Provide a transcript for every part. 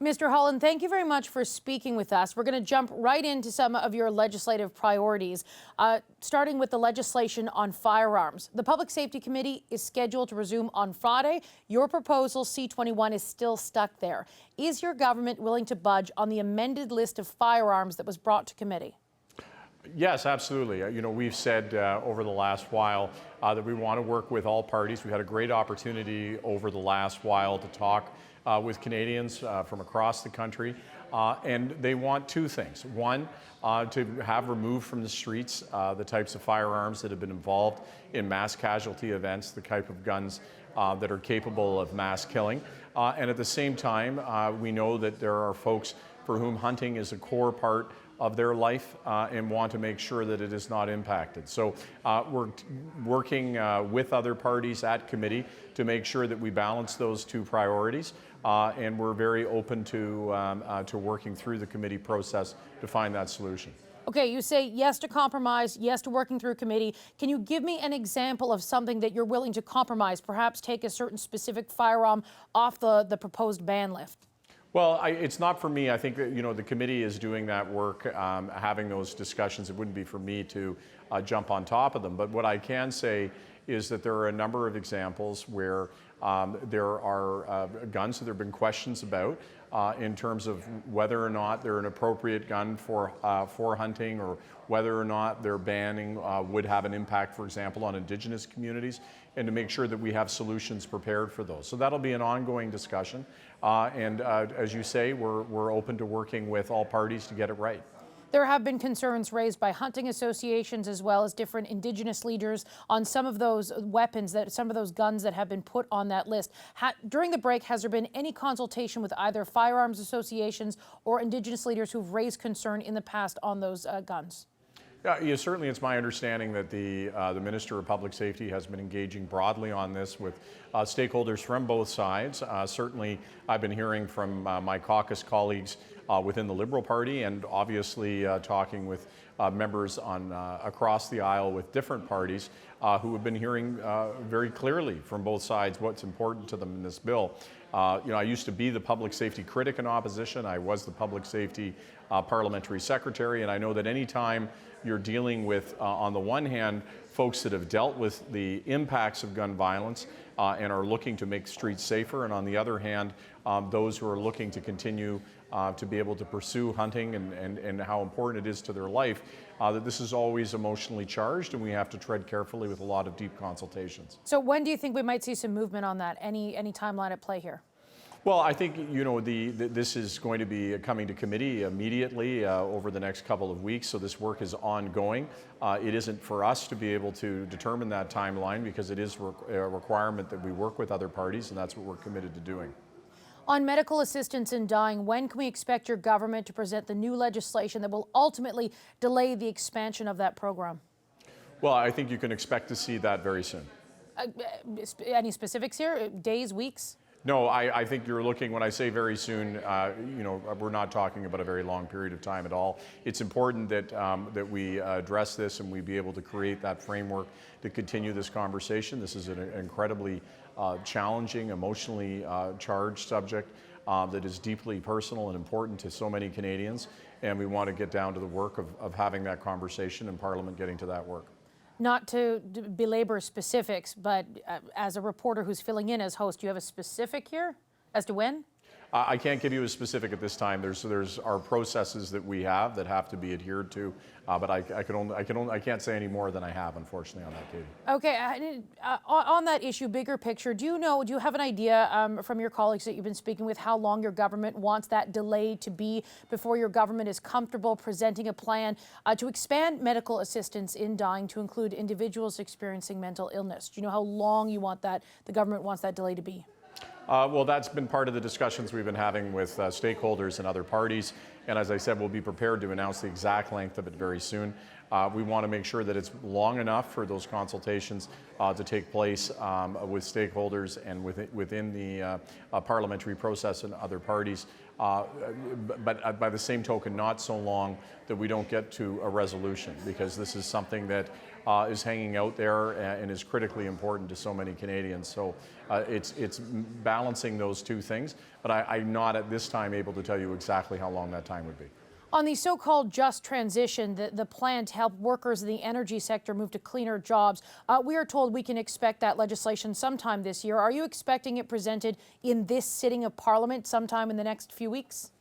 Mr. Holland, thank you very much for speaking with us. We're going to jump right into some of your legislative priorities, starting with the legislation on firearms. The Public Safety Committee is scheduled to resume on Friday. Your proposal, C-21, is still stuck there. Is your government willing to budge on the amended list of firearms that was brought to committee? Yes, absolutely. We've said over the last while that we want to work with all parties. We had a great opportunity over the last while to talk with Canadians from across the country, and they want two things. One, to have removed from the streets the types of firearms that have been involved in mass casualty events, the type of guns that are capable of mass killing. And at the same time, we know that there are folks for whom hunting is a core part of their life and want to make sure that it is not impacted. So we're working with other parties at committee to make sure that we balance those two priorities, and we're very open to working through the committee process to find that solution. Okay, you say yes to compromise, yes to working through committee. Can you give me an example of something that you're willing to compromise, perhaps take a certain specific firearm off the proposed ban list? Well, it's not for me. I think that, the committee is doing that work, having those discussions. It wouldn't be for me to jump on top of them. But what I can say is that there are a number of examples where there are guns that there have been questions about in terms of whether or not they're an appropriate gun for hunting, or whether or not their banning would have an impact, for example, on Indigenous communities, and to make sure that we have solutions prepared for those. So that'll be an ongoing discussion. And as you say, we're open to working with all parties to get it right. There have been concerns raised by hunting associations as well as different Indigenous leaders on some of those weapons, some of those guns that have been put on that list. During the break, has there been any consultation with either firearms associations or Indigenous leaders who've raised concern in the past on those guns? Yeah, certainly it's my understanding that the Minister of Public Safety has been engaging broadly on this with stakeholders from both sides. Certainly I've been hearing from my caucus colleagues within the Liberal Party, and obviously talking with members across the aisle with different parties who have been hearing very clearly from both sides what's important to them in this bill. I used to be the public safety critic in opposition. I was the public safety parliamentary secretary, and I know that any time you're dealing with, on the one hand, folks that have dealt with the impacts of gun violence and are looking to make streets safer, and on the other hand, those who are looking to continue to be able to pursue hunting and how important it is to their life, that this is always emotionally charged, and we have to tread carefully with a lot of deep consultations. So when do you think we might see some movement on that? Any timeline at play here? Well, I think, this is going to be coming to committee immediately over the next couple of weeks, so this work is ongoing. It isn't for us to be able to determine that timeline, because it is a requirement that we work with other parties, and that's what we're committed to doing. On medical assistance in dying, when can we expect your government to present the new legislation that will ultimately delay the expansion of that program? Well, I think you can expect to see that very soon. Any specifics here? Days, weeks? No, I think you're looking, when I say very soon, we're not talking about a very long period of time at all. It's important that we address this and we be able to create that framework to continue this conversation. This is an incredibly challenging, emotionally charged subject that is deeply personal and important to so many Canadians, and we want to get down to the work of having that conversation and Parliament getting to that work. Not to belabor specifics, but as a reporter who's filling in as host, do you have a specific here as to when? I can't give you a specific at this time. There's our processes that we have that have to be adhered to, but I can't say any more than I have, unfortunately, on that, Katie. Okay, on that issue, bigger picture, do you have an idea from your colleagues that you've been speaking with how long your government wants that delay to be before your government is comfortable presenting a plan to expand medical assistance in dying to include individuals experiencing mental illness? Do you know how long you want the government wants that delay to be? Well, that's been part of the discussions we've been having with stakeholders and other parties. And as I said, we'll be prepared to announce the exact length of it very soon. We want to make sure that it's long enough for those consultations to take place with stakeholders and within the parliamentary process and other parties. But by the same token, not so long that we don't get to a resolution, because this is something that is hanging out there and is critically important to so many Canadians. So it's balancing those two things, but I'm not at this time able to tell you exactly how long that time would be. On the so-called just transition, the plan to help workers in the energy sector move to cleaner jobs, we are told we can expect that legislation sometime this year. Are you expecting it presented in this sitting of Parliament sometime in the next few weeks?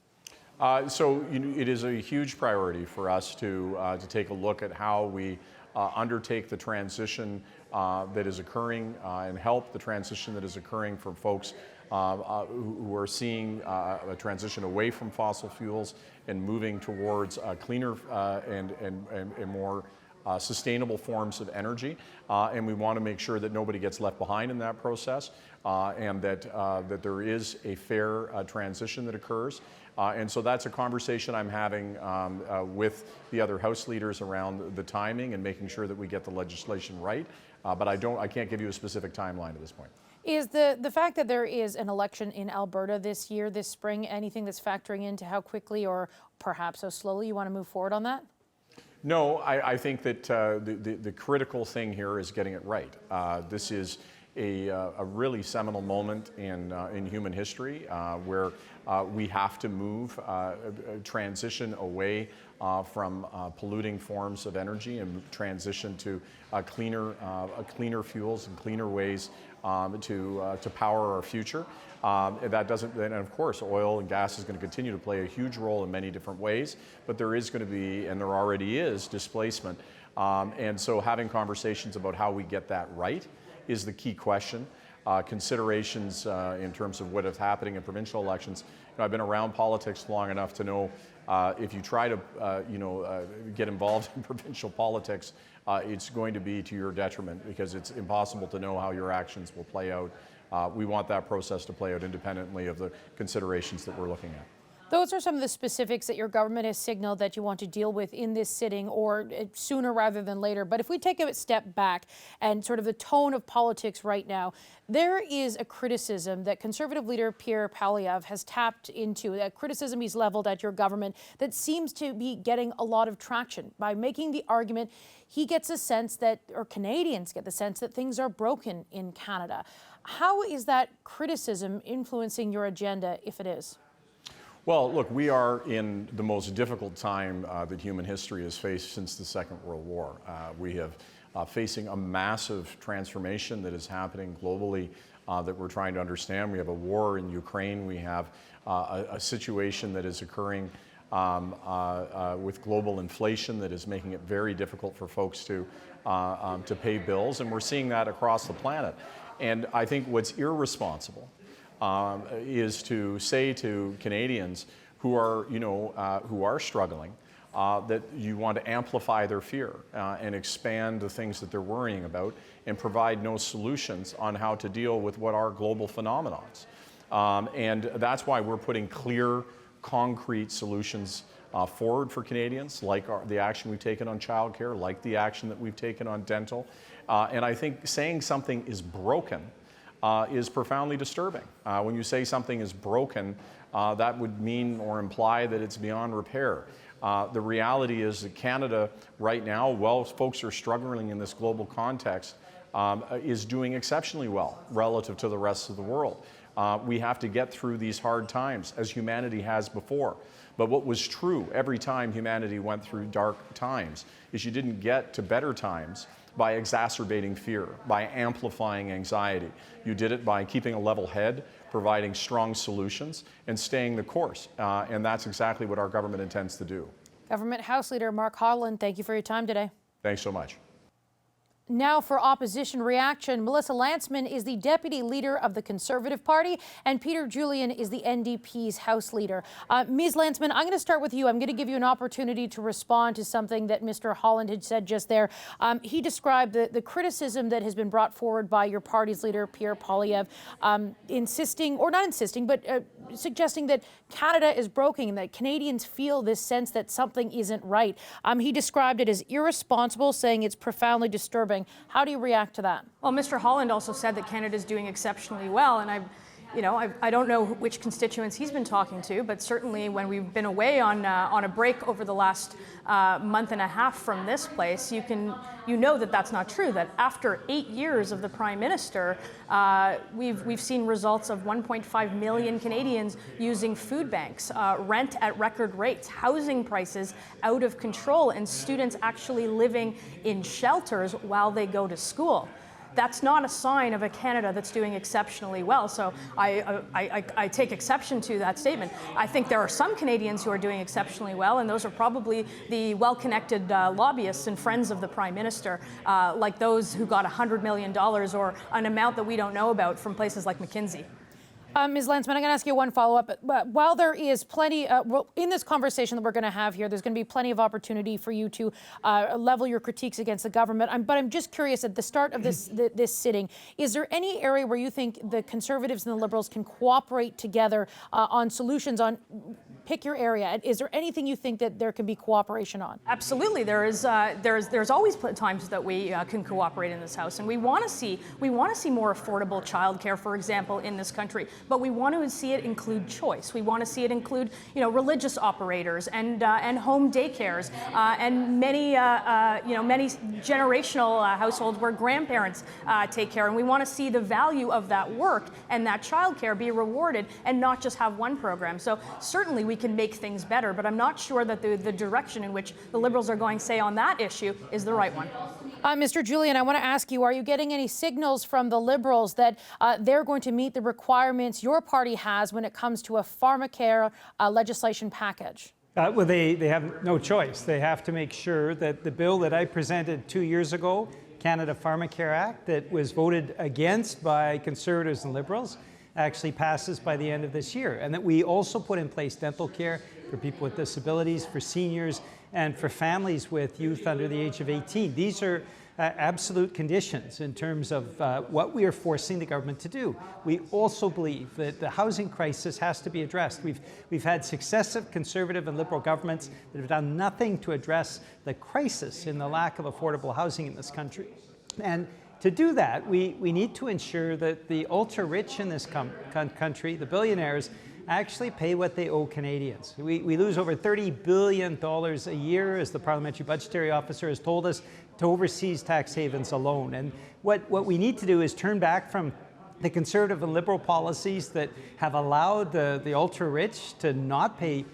So it is a huge priority for us to take a look at how we undertake the transition that is occurring and help the transition that is occurring for folks who are seeing a transition away from fossil fuels and moving towards cleaner and more sustainable forms of energy. And we want to make sure that nobody gets left behind in that process and that there is a fair transition that occurs. And so that's a conversation I'm having with the other House leaders around the timing and making sure that we get the legislation right. But I can't give you a specific timeline at this point. Is the fact that there is an election in Alberta this year, this spring, anything that's factoring into how quickly or perhaps how slowly you want to move forward on that? No, I think that the critical thing here is getting it right. This is a really seminal moment in human history where we have to move, transition away from polluting forms of energy and transition to cleaner fuels and cleaner ways to power our future. That doesn't, and of course, oil and gas is going to continue to play a huge role in many different ways, but there is going to be, and there already is, displacement. And so having conversations about how we get that right is the key question. Considerations in terms of what is happening in provincial elections. I've been around politics long enough to know if you try to get involved in provincial politics, it's going to be to your detriment because it's impossible to know how your actions will play out. We want that process to play out independently of the considerations that we're looking at. Those are some of the specifics that your government has signaled that you want to deal with in this sitting or sooner rather than later. But if we take a step back and sort of the tone of politics right now, there is a criticism that Conservative leader Pierre Poilievre has tapped into, that criticism he's leveled at your government that seems to be getting a lot of traction by making the argument he gets a sense that, or Canadians get the sense that things are broken in Canada. How is that criticism influencing your agenda, if it is? Well, look, we are in the most difficult time that human history has faced since the Second World War. We have facing a massive transformation that is happening globally that we're trying to understand. We have a war in Ukraine. We have a situation that is occurring with global inflation that is making it very difficult for folks to pay bills, and we're seeing that across the planet. And I think what's irresponsible is to say to Canadians who are struggling that you want to amplify their fear and expand the things that they're worrying about and provide no solutions on how to deal with what are global phenomenons. And that's why we're putting clear, concrete solutions forward for Canadians, like the action we've taken on childcare, like the action that we've taken on dental. And I think saying something is broken is profoundly disturbing. When you say something is broken, that would mean or imply that it's beyond repair. The reality is that Canada right now, while folks are struggling in this global context, is doing exceptionally well relative to the rest of the world. We have to get through these hard times, as humanity has before. But what was true every time humanity went through dark times is you didn't get to better times by exacerbating fear, by amplifying anxiety. You did it by keeping a level head, providing strong solutions, and staying the course. And that's exactly what our government intends to do. Government House Leader Mark Holland, thank you for your time today. Thanks so much. Now for opposition reaction. Melissa Lantsman is the deputy leader of the Conservative Party, and Peter Julian is the NDP's House leader. Ms. Lantsman, I'm going to start with you. I'm going to give you an opportunity to respond to something that Mr. Holland had said just there. He described the criticism that has been brought forward by your party's leader, Pierre Poilievre, insisting, or not insisting, but suggesting that Canada is broken and that Canadians feel this sense that something isn't right. He described it as irresponsible, saying it's profoundly disturbing. How do you react to that? Well, Mr. Holland also said that Canada is doing exceptionally well, and I don't know which constituents he's been talking to, but certainly when we've been away on a break over the last month and a half from this place, you know that that's not true. That after 8 years of the Prime Minister, we've seen results of 1.5 million Canadians using food banks, rent at record rates, housing prices out of control, and students actually living in shelters while they go to school. That's not a sign of a Canada that's doing exceptionally well. So I take exception to that statement. I think there are some Canadians who are doing exceptionally well, and those are probably the well-connected lobbyists and friends of the Prime Minister, like those who got $100 million or an amount that we don't know about from places like McKinsey. Ms. Landsman, I'm going to ask you one follow-up. While there is plenty, in this conversation that we're going to have here, there's going to be plenty of opportunity for you to level your critiques against the government. But I'm just curious, at the start of this sitting, is there any area where you think the Conservatives and the Liberals can cooperate together on solutions on, pick your area? Is there anything you think that there can be cooperation on? Absolutely. There's always times that we can cooperate in this House, and we want to see more affordable childcare, for example, in this country. But we want to see it include choice. We want to see it include, religious operators and home daycares and many generational households where grandparents take care. And we want to see the value of that work and that childcare be rewarded and not just have one program. So certainly we can make things better, but I'm not sure that the direction in which the Liberals are going, say, on that issue is the right one. Mr. Julian, I want to ask you, are you getting any signals from the Liberals that they're going to meet the requirements your party has when it comes to a pharmacare legislation package? Well, they have no choice. They have to make sure that the bill that I presented 2 years ago, Canada Pharmacare Act, that was voted against by Conservatives and Liberals, actually passes by the end of this year. And that we also put in place dental care for people with disabilities, for seniors, and for families with youth under the age of 18. These are absolute conditions in terms of what we are forcing the government to do. We also believe that the housing crisis has to be addressed. We've had successive Conservative and Liberal governments that have done nothing to address the crisis in the lack of affordable housing in this country. And to do that, we need to ensure that the ultra-rich in this country, the billionaires, actually pay what they owe Canadians. We lose over $30 billion a year, as the Parliamentary Budgetary Officer has told us, to overseas tax havens alone. And what we need to do is turn back from the Conservative and Liberal policies that have allowed the ultra-rich to not pay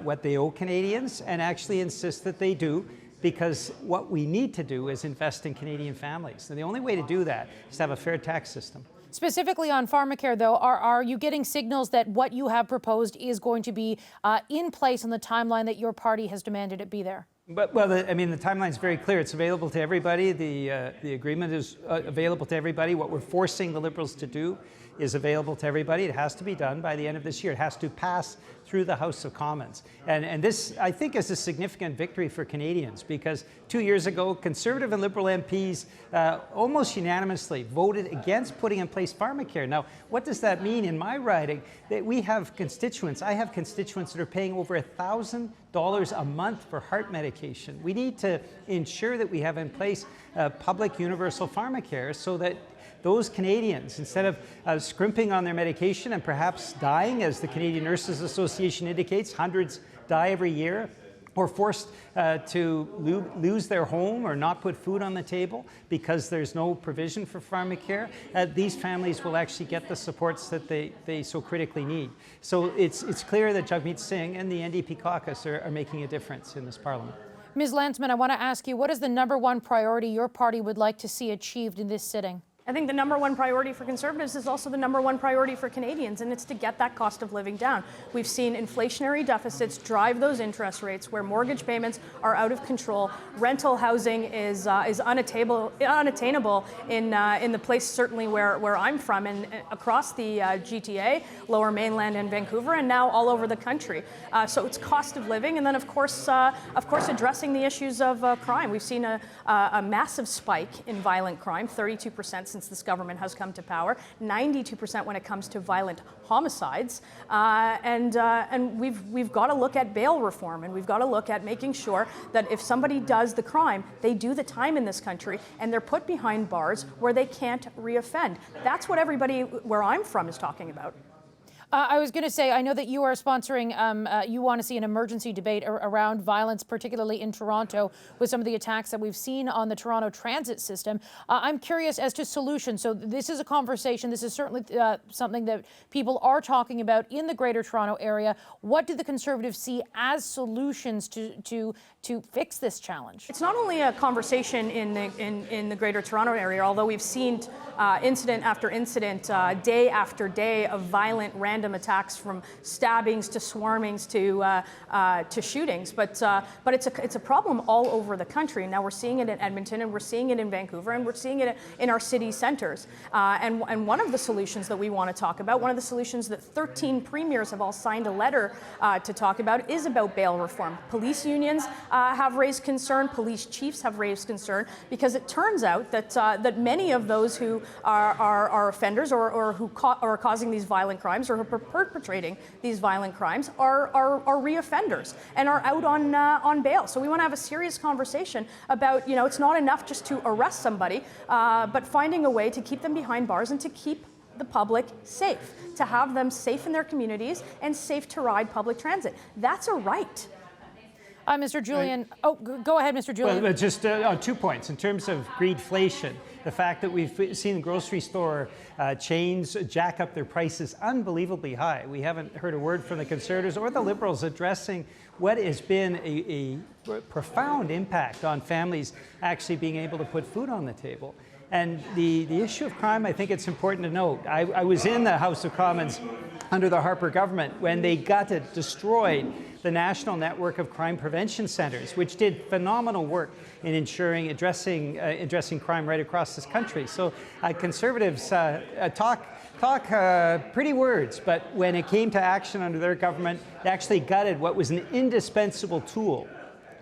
what they owe Canadians and actually insist that they do, because what we need to do is invest in Canadian families. And the only way to do that is to have a fair tax system. Specifically on pharmacare, though, are you getting signals that what you have proposed is going to be in place on the timeline that your party has demanded it be there? The timeline is very clear. It's available to everybody. The agreement is available to everybody. What we're forcing the Liberals to do is available to everybody. It has to be done by the end of this year. It has to pass through the House of Commons. And this, I think, is a significant victory for Canadians, because 2 years ago, Conservative and Liberal MPs almost unanimously voted against putting in place pharmacare. Now, what does that mean in my riding? That we have constituents, I have constituents that are paying over $1,000 a month for heart medication. We need to ensure that we have in place public universal pharmacare so that those Canadians, instead of scrimping on their medication and perhaps dying, as the Canadian Nurses Association indicates, hundreds die every year, or forced to lose their home or not put food on the table because there's no provision for pharmacare, these families will actually get the supports that they so critically need. So it's clear that Jagmeet Singh and the NDP caucus are making a difference in this Parliament. Ms. Landsman, I want to ask you, what is the #1 priority your party would like to see achieved in this sitting? I think the #1 priority for Conservatives is also the #1 priority for Canadians, and it's to get that cost of living down. We've seen inflationary deficits drive those interest rates, where mortgage payments are out of control. Rental housing is unattainable in the place certainly where I'm from, and across the GTA, Lower Mainland, and Vancouver, and now all over the country. So it's cost of living, and then of course addressing the issues of crime. We've seen a massive spike in violent crime, 32% since this government has come to power, 92% when it comes to violent homicides. And we've got to look at bail reform, and we've got to look at making sure that if somebody does the crime, they do the time in this country, and they're put behind bars where they can't reoffend. That's what everybody where I'm from is talking about. I was going to say, I know that you are sponsoring, you want to see an emergency debate around violence, particularly in Toronto, with some of the attacks that we've seen on the Toronto transit system. I'm curious as to solutions. So this is a conversation. This is certainly something that people are talking about in the Greater Toronto area. What do the Conservatives see as solutions to fix this challenge? It's not only a conversation in the Greater Toronto area, although we've seen incident after incident, day after day of violent random attacks, from stabbings to swarmings to shootings. But it's a problem all over the country. Now we're seeing it in Edmonton, and we're seeing it in Vancouver, and we're seeing it in our city centres. And one of the solutions that we want to talk about, one of the solutions that 13 premiers have all signed a letter to talk about, is about bail reform. Police unions have raised concern, police chiefs have raised concern, because it turns out that many of those who are offenders or who are causing these violent crimes or who are perpetrating these violent crimes are reoffenders and are out on bail. So we want to have a serious conversation about, it's not enough just to arrest somebody, but finding a way to keep them behind bars and to keep the public safe, to have them safe in their communities and safe to ride public transit. That's a right. Mr. Julian, go ahead, Mr. Julian. Well, just on 2 points. In terms of greedflation, the fact that we've seen grocery store chains jack up their prices unbelievably high. We haven't heard a word from the Conservatives or the Liberals addressing what has been a profound impact on families actually being able to put food on the table. And the issue of crime, I think it's important to note. I was in the House of Commons under the Harper government when they destroyed the National Network of Crime Prevention Centres, which did phenomenal work in addressing crime right across this country. So Conservatives talk pretty words, but when it came to action under their government, they actually gutted what was an indispensable tool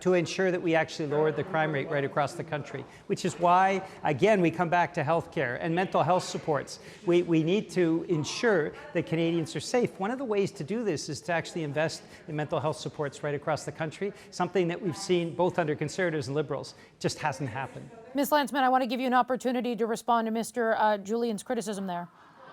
to ensure that we actually lowered the crime rate right across the country, which is why, again, we come back to healthcare and mental health supports. We need to ensure that Canadians are safe. One of the ways to do this is to actually invest in mental health supports right across the country, something that we've seen both under Conservatives and Liberals. It just hasn't happened. Ms. Landsman, I want to give you an opportunity to respond to Mr. Julian's criticism there.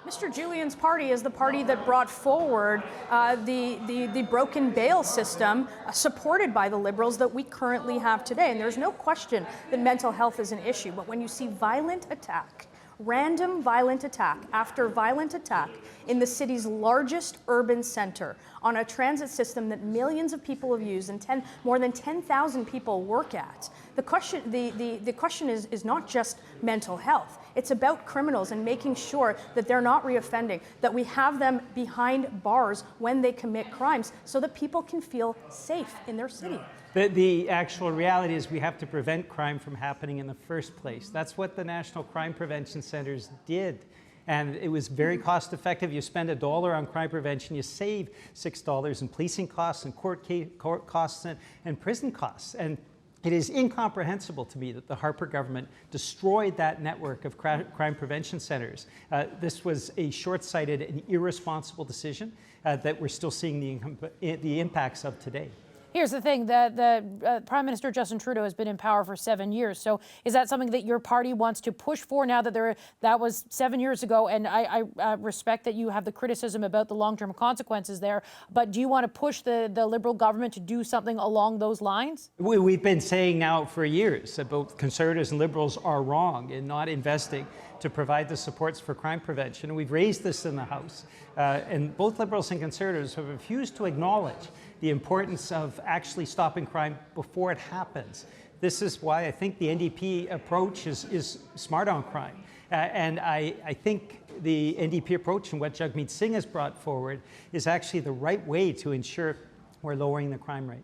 Mr. Julian's party is the party that brought forward the broken bail system supported by the Liberals that we currently have today. And there's no question that mental health is an issue. But when you see violent attack, random violent attack after violent attack in the city's largest urban center on a transit system that millions of people have used and more than 10,000 people work at, the question is not just mental health. It's about criminals and making sure that they're not reoffending, that we have them behind bars when they commit crimes so that people can feel safe in their city. The actual reality is we have to prevent crime from happening in the first place. That's what the National Crime Prevention Centres did. And it was very cost effective. You spend $1 on crime prevention, you save $6 in policing costs and court costs and prison costs. And it is incomprehensible to me that the Harper government destroyed that network of crime prevention centres. This was a short-sighted and irresponsible decision that we're still seeing the impacts of today. Here's the thing, the Prime Minister Justin Trudeau has been in power for 7 years. So is that something that your party wants to push for now that that was 7 years ago? And I respect that you have the criticism about the long-term consequences there. But do you want to push the Liberal government to do something along those lines? We've been saying now for years that both Conservatives and Liberals are wrong in not investing to provide the supports for crime prevention. And we've raised this in the House. And both Liberals and Conservatives have refused to acknowledge the importance of actually stopping crime before it happens. This is why I think the NDP approach is smart on crime. And I think the NDP approach and what Jagmeet Singh has brought forward is actually the right way to ensure we're lowering the crime rate.